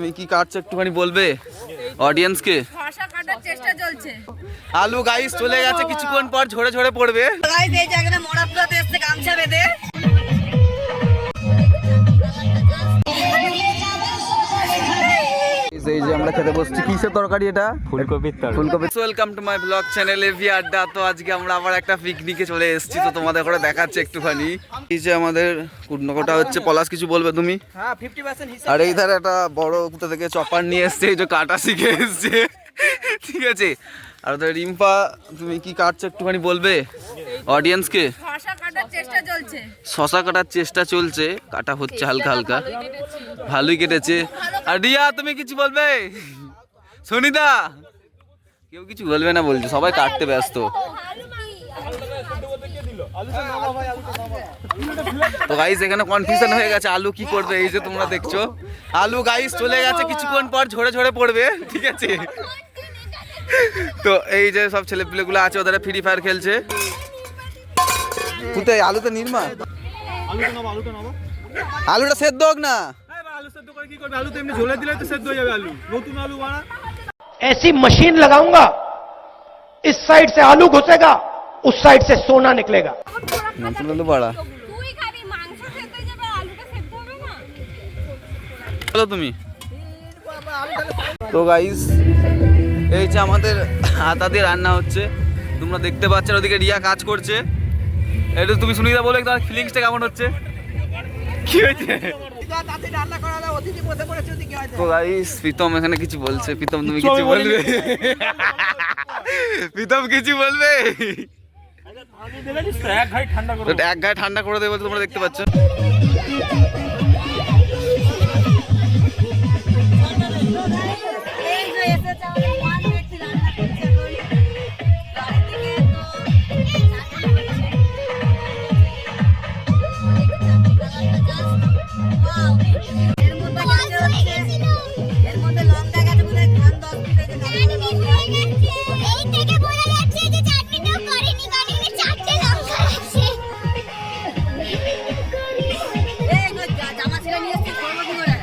তুমি কি কাটছো একটুখানি বলবে অডিয়েন্স কে? শসা কাটার চেষ্টা চলছে। আলু গাইস চলে গেছে, কিছুক্ষণ পর ঝরে ঝরে পড়বে। গাইস এই জায়গাটা মোড়াপুরাতে এসে গামছা বেঁধে এই যে আমরা খেতে বসছি, কিসের তরকারি এটা? ফুলকপি। Welcome to my blog channel AV Adda. তো আজকে আমরা আবার একটা পিকনিকে চলে এসেছি, তো তোমাদের করে দেখাচ্ছি একটুখানি। এই যে আমাদের কুটনোটা হচ্ছে। পলাশ কিছু বলবে তুমি? হ্যাঁ 50% হিসাব। আর এই ধারে একটা বড় কোথা থেকে চপার নিয়ে এসছে, এই যে কাটা শিখে এসছে, ঠিক আছে। আর ওদের রিম্পা, তুমি কি কাটছো একটুখানি বলবে অডিয়েন্স কে? শসা কাটার চেষ্টা চলছে। শশা কাটার চেষ্টা চলছে, কাটা হচ্ছে হালকা হালকা, ভালোই কেটেছে। আর রিয়া তুমি কিছু বলবে? সুনিতা কেউ কিছু বলবে না বলছে, সবাই কাটতে ব্যস্ত। তো গাইস এখানে কনফিউশন হয়ে গেছে, আলু কি করবে। এই যে তোমরা দেখছো আলু গাইস চলে গেছে, কিছুক্ষণ পর ঝরে ঝরে পড়বে, ঠিক আছে। তো এই যে সব ছেলেপিলেগুলো আছে, ওদের ফ্রি ফায়ার খেলছে। কোথায় আলুটা নির্মা? আলুটা সেদ্ধ হোক না। ऐसी मशीन लगाऊंगा, इस साइड से आलू घुसेगा, उस साइड से सोना निकलेगा। বড়া তুই খাবি মাংস সেদ্ধ হয়ে যাবে, আলুটা সেদ্ধ হবে না। চলো তুমি। তো গাইস এই যে আমাদের আটা দিয়ে রান্না হচ্ছে, তোমরা দেখতে পাচ্ছ। ওদিকে রিয়া কাজ করছে। এটা তুমি সুনিতা বলে তোমার ফিলিংসটা কেমন হচ্ছে? কি হয়েছে? তো গাইস প্রীতম এখানে কিছু বলছে। প্রীতম তুমি কিছু বলবে? প্রীতম কিছু বলবে? এক গায়ে ঠান্ডা করে দেবে, তোমরা দেখতে পাচ্ছ। এই যে এসেছে আমাদের ওয়ান ব্যক্তি রান্না করছে এখন গাড়ি থেকে। এর মধ্যে লঙ্কা গেছে বোধহয় খান 10 এই থেকে বোঝা যাচ্ছে যে চাটনিটাও করেনি, কারণ এখানে 4টে লঙ্কা আছে। এই জামা ছেড়ে নিয়ে এসেছি, করবো কি করে?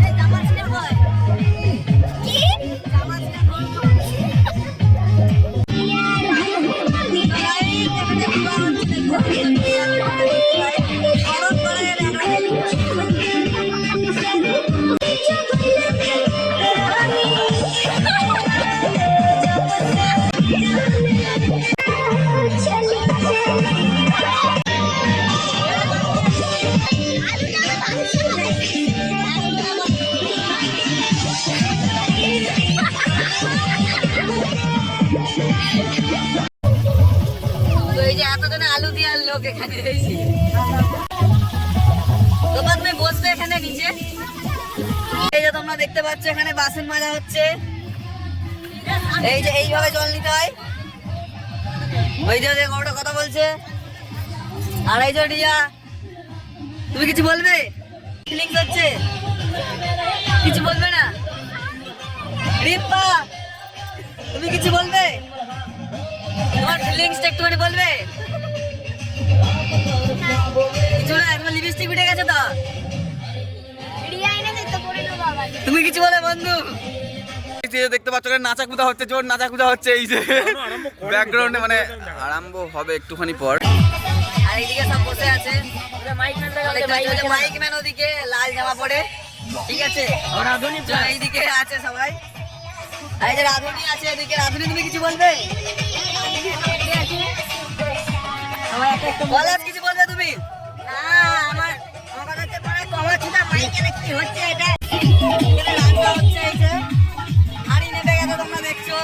এই জামা ছেড়ে কই? কি? জামা ছেড়ে করবো। তো এই যে এতজনে আলু দিয়ে লোক এখানে এসেছি। তোমরা তুমি বসবে এখানে নিচে। এই যে তোমরা দেখতে পাচ্ছ এখানে বাসন মাজা হচ্ছে। এই যে এইভাবে জল নিতে হয়। ওই যে গৌড়া কথা বলছে। আর এই যে রিয়া, তুমি কিছু বলবে? ফিলিংস হচ্ছে, কিছু বলবে না? রিম্পা তুমি কিছু বলবে? তোমার ফিলিংসটা একটুখানি বলবে? কিছু না, তোমার লিপস্টিক উঠে গেছে তো। রিয়া এনে দে তো করে নেবো বাবা। তুমি কিছু বলে বন্ধু? দেখতে পাচ্ছ নাচা কুদা হচ্ছে, জোর নাচা কুদা হচ্ছে। এই যে ব্যাকগ্রাউন্ডে মানে আরম্ভ হবে একটুখানি পর। আর এইদিকে সব বসে আছে মাইকম্যান, ওদিকে লাল জামা পরে, ঠিক আছে। এইদিকে আছে সবাই। আর এই যে রাধুনি আছে এদিকে। রাধুনি তুমি কিছু বলবে? পলাশ কিছু বলবে তুমি? না, আমার কথা হচ্ছে পরে কমা ছিটা মাইকেনে কি হচ্ছে এটা? এখানে রান্না হচ্ছে, এই যে হাড়ি নেমে গেছে তোমরা দেখছো।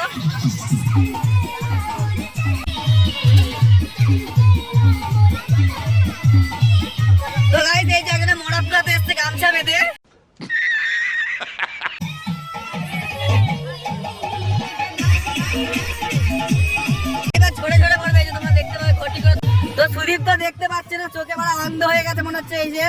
তো গাইস এই জায়গাটা মোড়াপুরাতে এসে গামছা বেঁধে এবার ঝরে ঝরে পড়বে। এই যে তোমরা দেখতে পাবে ঘটি করে। তো সুদীপ তো দেখতে পাচ্ছে না, চোখে বড় অন্ধ হয়ে গেছে মনে হচ্ছে। এই যে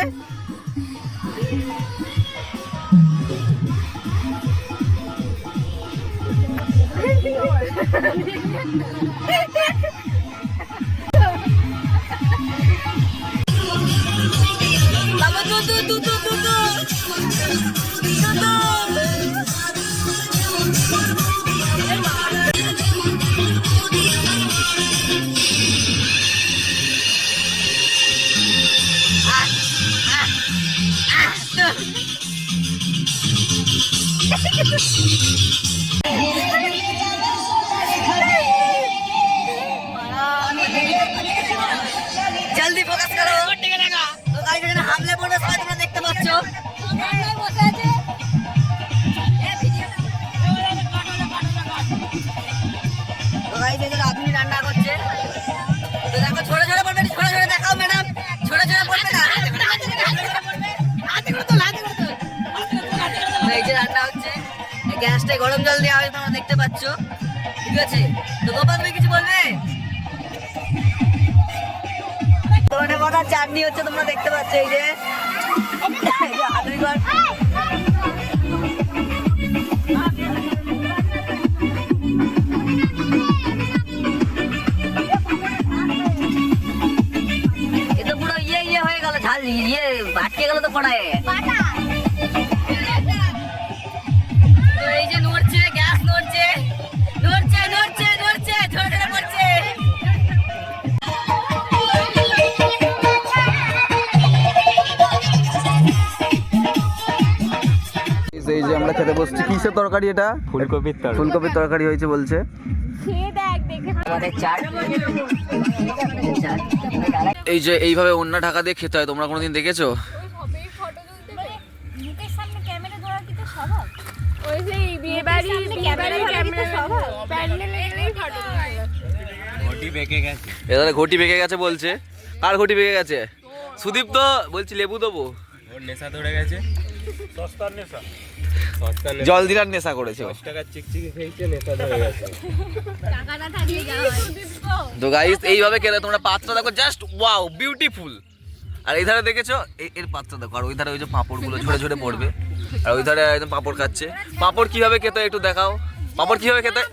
বাবা, জলদি ফোকাস করো। তো গাইস এখানে হামলে পড়বে সবাই, তোমরা দেখতে পাচ্ছ। তো গাইস এখানে আদমি রান্না করছে। তো দেখো ছোট ছোট পড়বে, ছোট ছোট দেখাও ম্যাডাম, ছোট ছোট পড়বে না। তো এই যে রান্না হচ্ছে, এই গ্যাসটায় গরম জল দেওয়া হয়, তোমরা দেখতে পাচ্ছ। ঠিক আছে, তো গোপাল তুমি কিছু বলবে? ধনে পাতার চাটনি হচ্ছে, তোমরা দেখতে পাচ্ছ। এই যে আদমি ঘর। এ তো পুরো ইয়ে হয়ে গেল, ঝাল আটকে গেল তো কড়াইয়ে। তো এই যে নড়ছে, গ্যাস নড়ছে, নড়ছে নড়ছে নড়ছে, ঝরে ঝরে পড়ছে। এই যে আমরা খেতে বসছি, কিসের তরকারি এটা? ফুলকপির তরকারি হয়েছে বলছে। আমাদের চাট। এই যে এইভাবে ওন্না ঢাকা দিয়ে খেতে হয়, তোমরা কোনোদিন দেখেছো? মুখের সামনে ক্যামেরা ধরা কি তো স্বভাব? ওই যে বিয়েবাড়ি ক্যামেরা স্বভাব প্যান্ডেলের ফটো এখানে ঘটি বেঁকে গেছে বলছে। কার ঘটি বেঁকে গেছে? সুদীপ তো বলছি লেবু দেবো, ওর নেশা ধরে গেছে, সস্তার নেশা, জল দিলার নেশা করেছে। 10 টাকার চিকচিকি খেয়েছে, নেশা ধরে গেছে। টাকাটা থাকলে যাওয়া তো গাইস এইভাবে খেলে তোমরা পাত্র দেখো, জাস্ট ওয়াও বিউটিফুল। আর এই ধারে দেখেছো এর পাত্র দেখো, আর ওই ধারে ওই যে পাঁপড় গুলো ঝরে ঝরে পড়বে, আর ওই ধারে একদম পাঁপড় খাচ্ছে। পাঁপড় কিভাবে খেতে হয় একটু দেখাও, পাঁপড় কিভাবে খেতে হয়?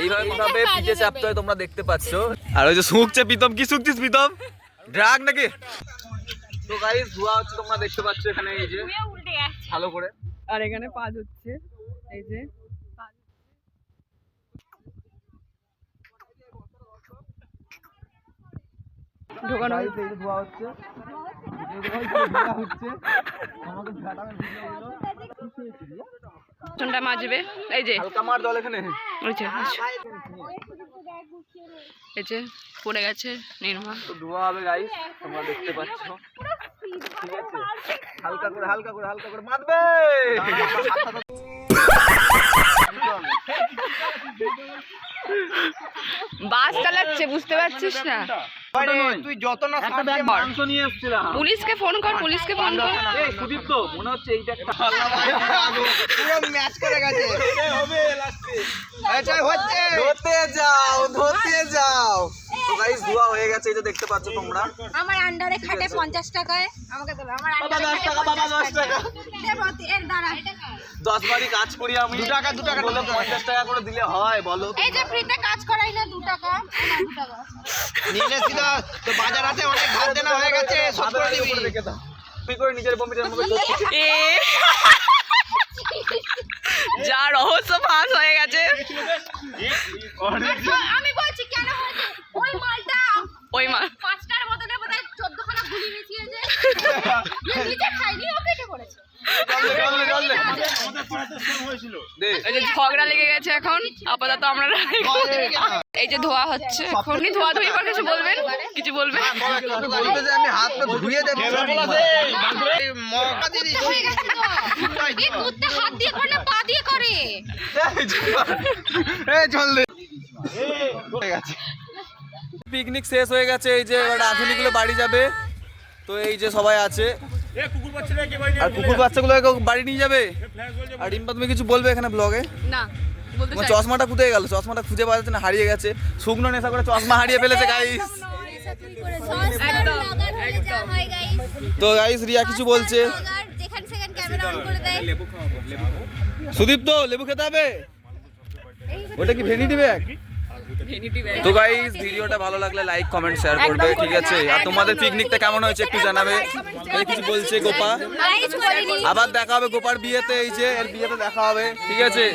এইভাবে কিভাবে পিঠে চাপতে হয় তোমরা দেখতে পাচ্ছ। আর ওই যে শুকছে প্রীতম, কি শুকছিস প্রীতম? ড্রাগ নাকি? তো গাইস ধোয়া হচ্ছে, তোমরা দেখতে পাচ্ছ এখানে, এই যে ভালো করে। আর এখানে পাঁচ হচ্ছে, এই যে ঢোকানো ধোয়া হচ্ছে, চুনটা মাজবে। এই যে হালকা মার জল এখানে। ওই যে এই যে পড়ে গেছে নির্মা। তো ধোয়া হবে গাইস, তোমরা দেখতে পাচ্ছ। ঠিক আছে, হালকা করে হালকা করে হালকা করে মারবে। বাস চালাচ্ছে, বুঝতে পারছিস না? তুই যত না একটা ব্যাগ মাংস নিয়ে এসেছিলাম। পুলিশকে ফোন কর, পুলিশকে ফোন কর। এই সুদীপ তো মনে হচ্ছে এইটা একটা পুরো ম্যাচ করে গেছে। হবে লাস্টে, আচ্ছা হচ্ছে, ধরতে যাও ধরতে যাও। তো গাইস ধোয়া হয়ে গেছে, এই যে দেখতে পাচ্ছ তোমরা। আমার আন্ডারে খাটে 50 টাকায় আমাকে দাও। আমার বাবা 10 টাকা, বাবা 10 টাকা। এর দ্বারা 10 বারই কাজ করি আমি। 2 টাকা বলে 50 টাকা করে দিলে হয় বলো? এই যে ফ্রিতে কাজ করাই না 2 টাকা, 2 টাকা নিলে ছিল তো বাজার হাতে অনেক ধার দেনা হয়ে গেছে, শোধ করে দিবি। তুই করে নিজের কম্পিউটার মুখে এ যা রহস্য ফাঁস হয়ে গেছে। আমি বলছি কেন হয়েছে ওই মালটা, ওই মা 5টার বদলে বোধহয় 14 খানা গুলি মিশিয়েছে। নিজে খাইনি, ও পেটে পড়েছে। এই যে ঝগড়া লেগে গেছে এখন, আপাতত আমরা এই যে ধোয়া হচ্ছে এখন। ধোয়া ধুই পর কিছু বলবেন, কিছু বলবেন? বলতে যে আমি হাত পা ধুয়ে দেব। মকা দিয়ে দিছি। হয়ে গেছে তো। এই কুত্তে হাত দিয়ে করে না পা দিয়ে করে। এই চল দে। হয়ে গেছে, পিকনিক শেষ হয়ে গেছে। এই যে এবার আধুনিকগুলো বাড়ি যাবে। তো এই যে সবাই আছে, আর কুকুর বাচ্চাগুলো বাড়ি নিয়ে যাবে। আর রিম্পা তুমি কিছু বলবে এখানে ব্লগে? না বলতে তোমার চাই চশমাটা কোথায় গেল? চশমাটা খুঁজে পাওয়া যাচ্ছে না, হারিয়ে গেছে। শুকনো নেশা করে চশমা হারিয়ে ফেলেছে গাইস। একদম একদম হয় গাইস। তো গাইস রিয়া কিছু বলছে। যেখানে সেখানে ক্যামেরা অন করে দেয়। সুদীপ তো লেবু খেতে হবে। ওটা কি ভ্যানিটি ব্যাগ? তো গাইস ভিডিওটা ভালো লাগলে লাইক কমেন্ট শেয়ার করবে, ঠিক আছে? আর তোমাদের পিকনিকটা কেমন হয়েছে একটু জানাবে। এই কিছু বলছে গোপা। গাইস বলিনি। আবার দেখা হবে গোপার বিয়েতে, এই যে এর বিয়েতে দেখা হবে, ঠিক আছে?